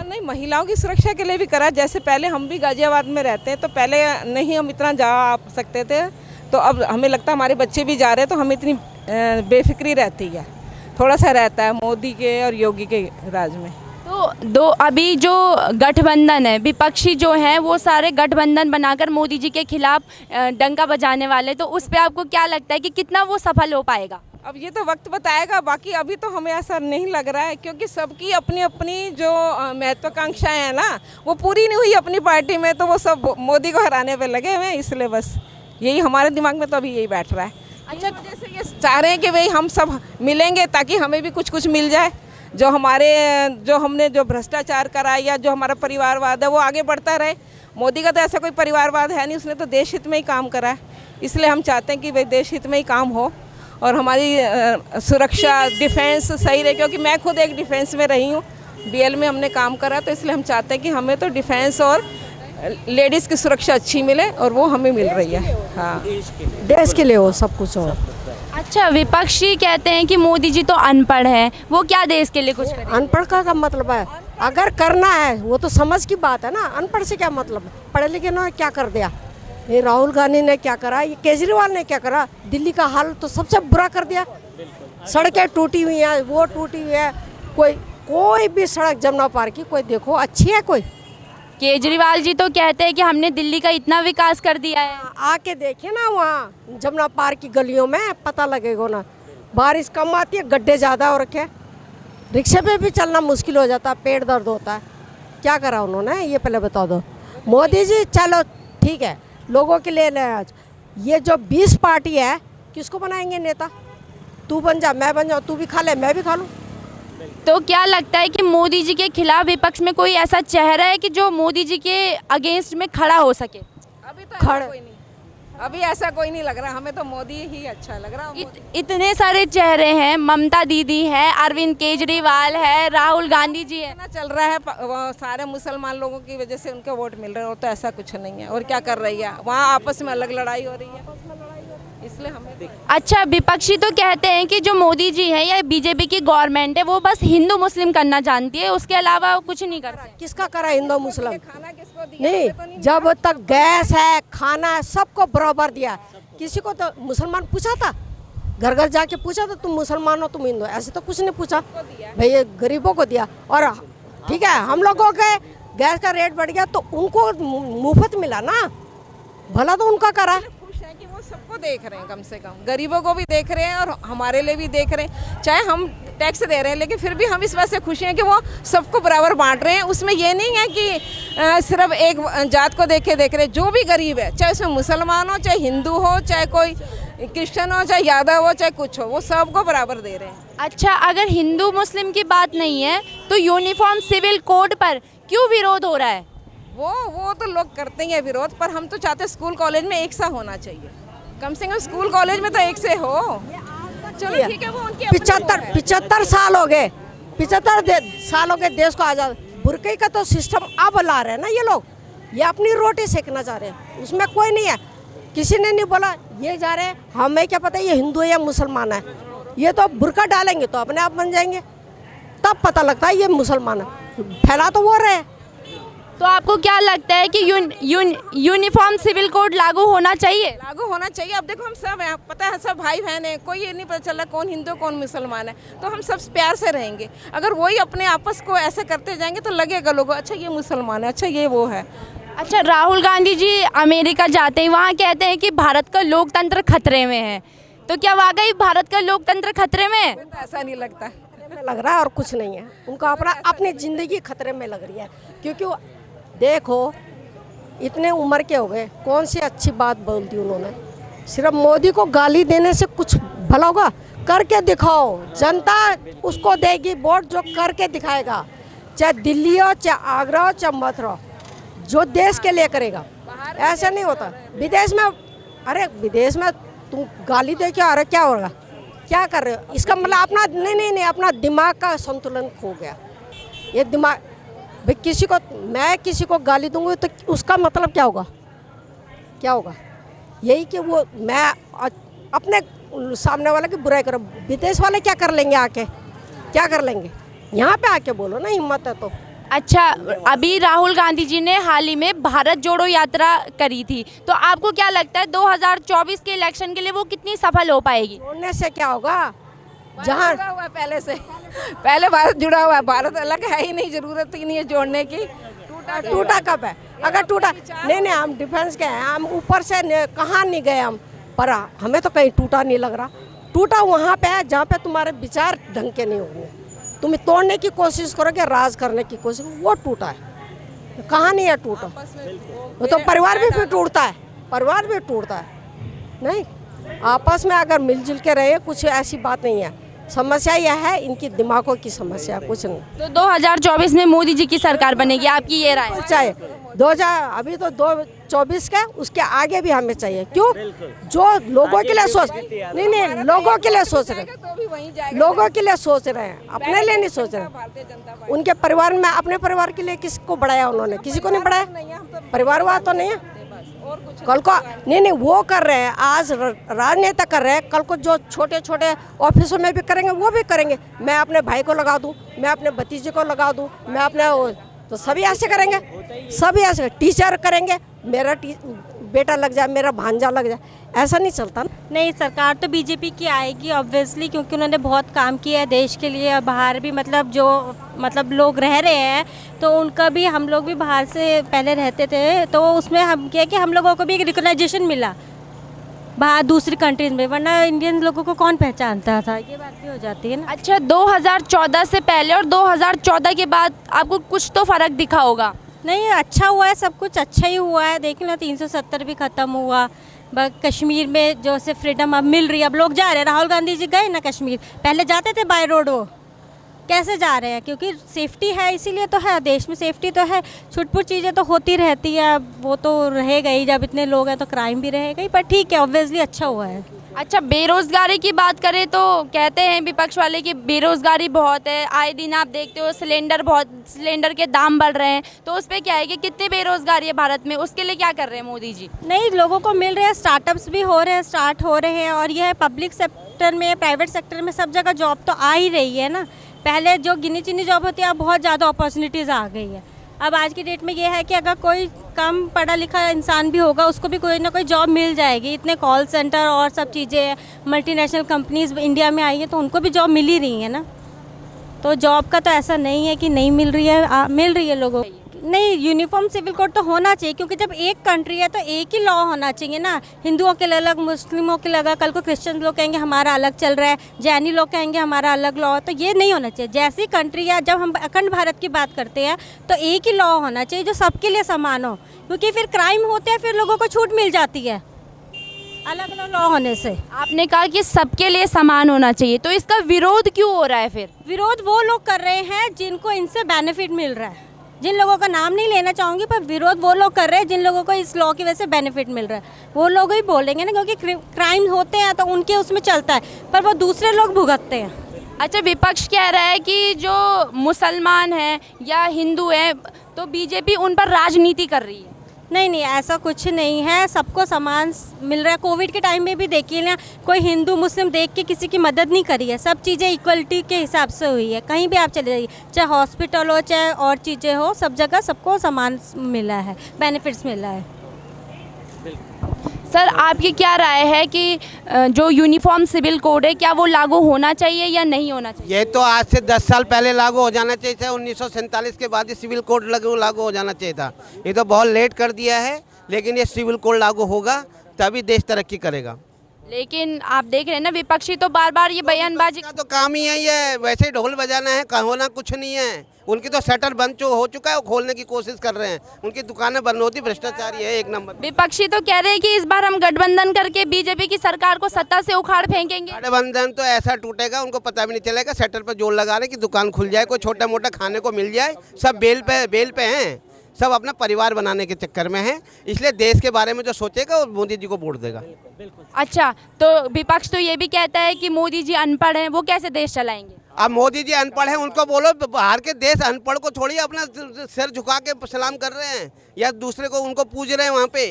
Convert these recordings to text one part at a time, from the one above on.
नहीं, महिलाओं की सुरक्षा के लिए भी करा। जैसे पहले हम भी गाजियाबाद में रहते हैं तो पहले नहीं हम इतना जा आ सकते थे, तो अब हमें लगता है हमारे बच्चे भी जा रहे हैं तो हमें इतनी बेफिक्री रहती है, थोड़ा सा रहता है मोदी के और योगी के राज में। तो दो अभी जो गठबंधन है, विपक्षी जो हैं वो सारे गठबंधन बनाकर मोदी जी के खिलाफ डंका बजाने वाले, तो उस पे आपको क्या लगता है कि कितना वो सफल हो पाएगा? अब ये तो वक्त बताएगा, बाकी अभी तो हमें ऐसा नहीं लग रहा है, क्योंकि सबकी अपनी अपनी जो महत्वाकांक्षाएं हैं ना वो पूरी नहीं हुई अपनी पार्टी में, तो वो सब मोदी को हराने पे लगे हुए हैं। इसलिए बस यही हमारे दिमाग में तो अभी यही बैठ रहा है। अच्छा, जैसे ये चाह रहे हैं कि भाई हम सब मिलेंगे ताकि हमें भी कुछ कुछ मिल जाए, जो हमने जो भ्रष्टाचार करा या जो हमारा परिवारवाद है वो आगे बढ़ता रहे। मोदी का तो ऐसा कोई परिवारवाद है नहीं, उसने तो देश हित में ही काम करा है। इसलिए हम चाहते हैं कि भाई देश हित में ही काम हो और हमारी सुरक्षा डिफेंस सही रहे, क्योंकि मैं खुद एक डिफेंस में रही हूँ, बीएल में हमने काम करा, तो इसलिए हम चाहते हैं कि हमें तो डिफेंस और लेडीज़ की सुरक्षा अच्छी मिले और वो हमें मिल रही है। हाँ, देश के लिए हो सब कुछ हो। अच्छा, विपक्षी कहते हैं कि मोदी जी तो अनपढ़ हैं, वो क्या देश के लिए कुछ करें? अनपढ़ का मतलब है, अगर करना है वो तो समझ की बात है ना, अनपढ़ से क्या मतलब? पढ़े लिखे ने क्या कर दिया? ये राहुल गांधी ने क्या करा, ये केजरीवाल ने क्या करा? दिल्ली का हाल तो सबसे बुरा कर दिया। सड़कें टूटी हुई हैं, वो टूटी हुई है, कोई भी सड़क जमुना पार की कोई देखो अच्छी है कोई? केजरीवाल जी तो कहते हैं कि हमने दिल्ली का इतना विकास कर दिया है। आके देखिए ना वहाँ जमुना पार की गलियों में, पता लगेगा ना। बारिश कम आती है, गड्ढे ज़्यादा हो रखे, रिक्शे पे भी चलना मुश्किल हो जाता है, पेट दर्द होता है। क्या करा उन्होंने ये पहले बता दो। मोदी जी चलो ठीक है, लोगों के लिए आज ये जो 20 पार्टी है किसको बनाएंगे नेता? तू बन जा, मैं बन जाऊँ, तू भी खा ले मैं भी खा लूँ। तो क्या लगता है कि मोदी जी के खिलाफ विपक्ष में कोई ऐसा चेहरा है कि जो मोदी जी के अगेंस्ट में खड़ा हो सके? अभी तो ऐसा कोई नहीं, अभी ऐसा कोई नहीं लग रहा, हमें तो मोदी ही अच्छा लग रहा है। इतने सारे चेहरे हैं, ममता दीदी है, अरविंद केजरीवाल है, राहुल गांधी जी है। चल रहा है वो सारे मुसलमान लोगों की वजह से उनके वोट मिल रहे हैं, और तो ऐसा कुछ नहीं है। और क्या कर रही है वहाँ, आपस में अलग लड़ाई हो रही है, इसलिए हमें। अच्छा, विपक्षी तो कहते हैं कि जो मोदी जी हैं या बीजेपी की गवर्नमेंट है वो बस हिंदू मुस्लिम करना जानती है, उसके अलावा कुछ नहीं करते। किसका करा हिंदू मुस्लिम? नहीं, जब तक गैस है, खाना है, सबको बराबर दिया। किसी को तो मुसलमान पूछा था, घर घर जाके पूछा था तुम मुसलमान हो तुम हिंदू? ऐसे तो कुछ नहीं पूछा भैया, गरीबों को दिया। और ठीक है, हम लोगों के गैस का रेट बढ़ गया तो उनको मुफ्त मिला ना, भला तो उनका करा। कि वो सबको देख रहे हैं, कम से कम गरीबों को भी देख रहे हैं और हमारे लिए भी देख रहे हैं। चाहे हम टैक्स दे रहे हैं लेकिन फिर भी हम इस बात से खुश हैं कि वो सबको बराबर बांट रहे हैं। उसमें ये नहीं है कि सिर्फ एक जात को देख रहे हैं। जो भी गरीब है, चाहे उसमें मुसलमान हो, चाहे हिंदू हो, चाहे कोई क्रिश्चियन हो, चाहे यादव हो, चाहे कुछ हो, वो सबको बराबर दे रहे हैं। अच्छा, अगर हिंदू मुस्लिम की बात नहीं है तो यूनिफॉर्म सिविल कोड पर क्यों विरोध हो रहा है? वो तो लोग करते ही हैं विरोध, पर हम तो चाहते हैं स्कूल कॉलेज में एक सा होना चाहिए, कम से कम स्कूल कॉलेज में तो एक से हो। चलो ठीक है, वो उनकी 75 साल हो गए, 75 साल हो गए देश को आज़ाद। बुरके का तो सिस्टम अब ला रहे हैं ना ये लोग, ये अपनी रोटी सेकना चाह रहे हैं, उसमें कोई नहीं है। किसी ने नहीं बोला ये जा रहे हैं, हमें क्या पता ये हिंदू है या मुसलमान है। ये तो बुरका डालेंगे तो अपने आप बन जाएंगे, तब पता लगता है ये मुसलमान है। फैला तो वो रहे। तो आपको क्या लगता है कि यूनिफॉर्म सिविल कोड लागू होना चाहिए? लागू होना चाहिए। अब देखो, हम सब हैं, पता है सब भाई बहन हैं, कोई ये नहीं पता चल रहा कौन हिंदू कौन मुसलमान है, तो हम सब प्यार से रहेंगे। अगर वही अपने आपस को ऐसे करते जाएंगे तो लगेगा लोगों अच्छा ये मुसलमान है, अच्छा ये वो है। अच्छा, राहुल गांधी जी अमेरिका जाते हैं, वहाँ कहते हैं कि भारत का लोकतंत्र खतरे में है, तो क्या वाकई भारत का लोकतंत्र खतरे में है? तो ऐसा नहीं लगता, लग रहा है और कुछ नहीं है। उनका अपनी ज़िंदगी खतरे में लग रही है, क्योंकि देखो इतने उम्र के हो गए, कौन सी अच्छी बात बोल दी उन्होंने? सिर्फ मोदी को गाली देने से कुछ भला होगा? करके दिखाओ, जनता उसको देगी वोट जो करके दिखाएगा, चाहे दिल्ली हो, चाहे आगरा हो, चाहे मथुरा हो, जो देश के लिए करेगा। ऐसा नहीं होता विदेश में। अरे विदेश में तुम गाली दे के, अरे क्या होगा, क्या कर रहे हो? इसका मतलब अपना नहीं, अपना दिमाग का संतुलन खो गया। ये दिमाग भाई, मैं किसी को गाली दूंगी तो उसका मतलब क्या होगा? क्या होगा? यही कि वो मैं अपने सामने वाले की बुराई करूँ। विदेश वाले क्या कर लेंगे आके? क्या कर लेंगे? यहाँ पे आके बोलो ना, हिम्मत है तो अच्छा, अभी राहुल गांधी जी ने हाल ही में भारत जोड़ो यात्रा करी थी, तो आपको क्या लगता है 2024 के इलेक्शन के लिए वो कितनी सफल हो पाएगी? जोड़ने से क्या होगा? जहाँ जुड़ा हुआ है पहले से, पहले भारत जुड़ा हुआ है, भारत अलग है ही नहीं, जरूरत ही नहीं है जोड़ने की। टूटा कब है? अगर टूटा नहीं, हम डिफेंस के हैं, हम ऊपर से कहाँ नहीं गए हम, पर हमें तो कहीं टूटा नहीं लग रहा। टूटा वहाँ पे है जहाँ पे तुम्हारे विचार ढंग के नहीं होंगे, तुम तोड़ने की कोशिश करोगे, राज करने की कोशिश, वो टूटा है। कहाँ नहीं है टूटा? वो तो परिवार भी फिर टूटता है, परिवार भी टूटता है। नहीं, आपस में अगर मिलजुल के रहे, कुछ ऐसी बात नहीं है। समस्या यह है इनकी दिमागों की समस्या, कुछ नहीं। तो 2024 में मोदी जी की सरकार बनेगी, आपकी ये राय है? चाहिए 2000, अभी तो 2024 का, उसके आगे भी हमें चाहिए। क्यों? जो लोगों के लिए सोच, नहीं, लोगों के लिए सोच रहे, लोगों के लिए सोच रहे हैं, अपने लिए नहीं सोच रहे। उनके परिवार में, अपने परिवार के लिए किसको बढ़ाया उन्होंने? किसी को नहीं बढ़ाया। परिवारवाद तो नहीं है। कल को नहीं, वो कर रहे हैं, आज राजनेता कर रहे हैं, कल को जो छोटे छोटे ऑफिसों में भी करेंगे, वो भी करेंगे। मैं अपने भाई को लगा दूं, मैं अपने भतीजे को लगा दूं, मैं अपने, तो सभी ऐसे करेंगे, सभी ऐसे। टीचर करेंगे, मेरा बेटा लग जाए, मेरा भांजा लग जाए, ऐसा नहीं चलता ना। नहीं, सरकार तो बीजेपी की आएगी ऑब्वियसली, क्योंकि उन्होंने बहुत काम किया है देश के लिए। बाहर भी मतलब जो लोग रह रहे हैं, तो उनका भी, हम लोग भी बाहर से पहले रहते थे, तो उसमें हम क्या कि हम लोगों को भी एक रिकॉग्नाइजेशन मिला बाहर दूसरी कंट्रीज में, वरना इंडियन लोगों को कौन पहचानता था, ये बात भी हो जाती है ना। अच्छा, 2014 से पहले और 2014 के बाद आपको कुछ तो फर्क दिखा होगा? नहीं, अच्छा हुआ है, सब कुछ अच्छा ही हुआ है। देख ना, 370 भी ख़त्म हुआ। कश्मीर में जो से फ्रीडम अब मिल रही है, अब लोग जा रहे हैं। राहुल गांधी जी गए ना कश्मीर, पहले जाते थे बाय रोड, वो कैसे जा रहे हैं? क्योंकि सेफ्टी है, इसीलिए तो है, देश में सेफ्टी तो है। छुटपुट चीज़ें तो होती रहती है, वो तो रहेगा ही, जब इतने लोग हैं तो क्राइम भी रहेगा ही, पर ठीक है, ऑब्वियसली अच्छा हुआ है। अच्छा, बेरोजगारी की बात करें तो कहते हैं विपक्ष वाले कि बेरोजगारी बहुत है, आए दिन आप देखते हो सिलेंडर के दाम बढ़ रहे हैं, तो उस पर क्या है कि कितनी बेरोजगारी है भारत में, उसके लिए क्या कर रहे हैं मोदी जी? नहीं, लोगों को मिल रहे हैं, स्टार्टअप्स भी हो रहे हैं, स्टार्ट हो रहे हैं, और यह पब्लिक सेक्टर में, प्राइवेट सेक्टर में, सब जगह जॉब तो आ ही रही है ना। पहले जो गिनी चुनी जॉब होती है, अब बहुत ज़्यादा अपॉर्चुनिटीज़ आ गई है। अब आज की डेट में ये है कि अगर कोई कम पढ़ा लिखा इंसान भी होगा, उसको भी कोई ना कोई जॉब मिल जाएगी। इतने कॉल सेंटर और सब चीज़ें, मल्टीनेशनल कंपनीज इंडिया में आई हैं, तो उनको भी जॉब मिल ही रही है ना। तो जॉब का तो ऐसा नहीं है कि नहीं मिल रही है, मिल रही है लोगों को। नहीं, यूनिफॉर्म सिविल कोड तो होना चाहिए, क्योंकि जब एक कंट्री है तो एक ही लॉ होना चाहिए ना। हिंदुओं के लिए अलग, मुस्लिमों के लिए अलग, कल को क्रिश्चियन लोग कहेंगे हमारा अलग चल रहा है, जैनी लोग कहेंगे हमारा अलग लॉ, तो ये नहीं होना चाहिए। जैसी कंट्री है, जब हम अखंड भारत की बात करते हैं तो एक ही लॉ होना चाहिए जो सबके लिए समान हो, क्योंकि फिर क्राइम होते हैं, फिर लोगों को छूट मिल जाती है अलग अलग लॉ होने से। आपने कहा कि सबके लिए समान होना चाहिए, तो इसका विरोध क्यों हो रहा है फिर? विरोध वो लोग कर रहे हैं जिनको इनसे बेनिफिट मिल रहा है, जिन लोगों का नाम नहीं लेना चाहूँगी, पर विरोध वो लोग कर रहे हैं जिन लोगों को इस लॉ की वजह से बेनिफिट मिल रहा है। वो लोग ही बोलेंगे ना, क्योंकि क्राइम होते हैं तो उनके उसमें चलता है, पर वो दूसरे लोग भुगतते हैं। अच्छा, विपक्ष कह रहा है कि जो मुसलमान हैं या हिंदू हैं, तो बीजेपी उन पर राजनीति कर रही है। नहीं, ऐसा कुछ नहीं है, सबको समान मिल रहा है। कोविड के टाइम में भी देखिए ना, कोई हिंदू मुस्लिम देख के किसी की मदद नहीं करी है, सब चीज़ें इक्वलिटी के हिसाब से हुई है। कहीं भी आप चले जाइए, चाहे हॉस्पिटल हो चाहे और चीज़ें हो, सब जगह सबको समान मिला है, बेनिफिट्स मिला है। सर, आपकी क्या राय है कि जो यूनिफॉर्म सिविल कोड है, क्या वो लागू होना चाहिए या नहीं होना चाहिए? ये तो आज से 10 साल पहले लागू हो जाना चाहिए था। 1947 के बाद ही सिविल कोड लागू हो जाना चाहिए था। ये तो बहुत लेट कर दिया है, लेकिन ये सिविल कोड लागू होगा तभी देश तरक्की करेगा। लेकिन आप देख रहे हैं ना, विपक्षी तो बार बार ये बयानबाजी का तो काम ही यही है, वैसे ही ढोल बजाना है, होना कुछ नहीं है। उनकी तो शटर बंद हो चुका है, वो खोलने की कोशिश कर रहे हैं, उनकी दुकानें बंद होती, भ्रष्टाचारी है एक नंबर। विपक्षी तो कह रहे हैं कि इस बार हम गठबंधन करके बीजेपी की सरकार को सत्ता से उखाड़ फेंकेंगे। गठबंधन तो ऐसा टूटेगा, उनको पता भी नहीं चलेगा। शटर पर जोर लगा रहे कि दुकान खुल जाए, कोई छोटा मोटा खाने को मिल जाए। सब बेल पे हैं, सब अपना परिवार बनाने के चक्कर में हैं। इसलिए देश के बारे में जो सोचेगा वो मोदी जी को वोट देगा। अच्छा, तो विपक्ष तो ये भी कहता है कि मोदी जी अनपढ़ हैं, वो कैसे देश चलाएंगे? अब मोदी जी अनपढ़ हैं, उनको बोलो बाहर के देश अनपढ़ को छोड़िए, अपना सिर झुका के सलाम कर रहे हैं या दूसरे को उनको पूज रहे हैं वहाँ पे।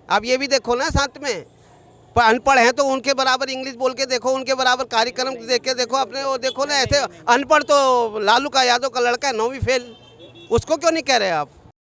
अब ये भी देखो ना साथ में, पर अनपढ़ हैं तो उनके बराबर इंग्लिश बोल के देखो, उनके बराबर कार्यक्रम देख के देखो अपने, वो देखो ना। ऐसे अनपढ़ तो लालू का यादव का लड़का है, 9वीं फेल, उसको क्यों नहीं कह रहे आप?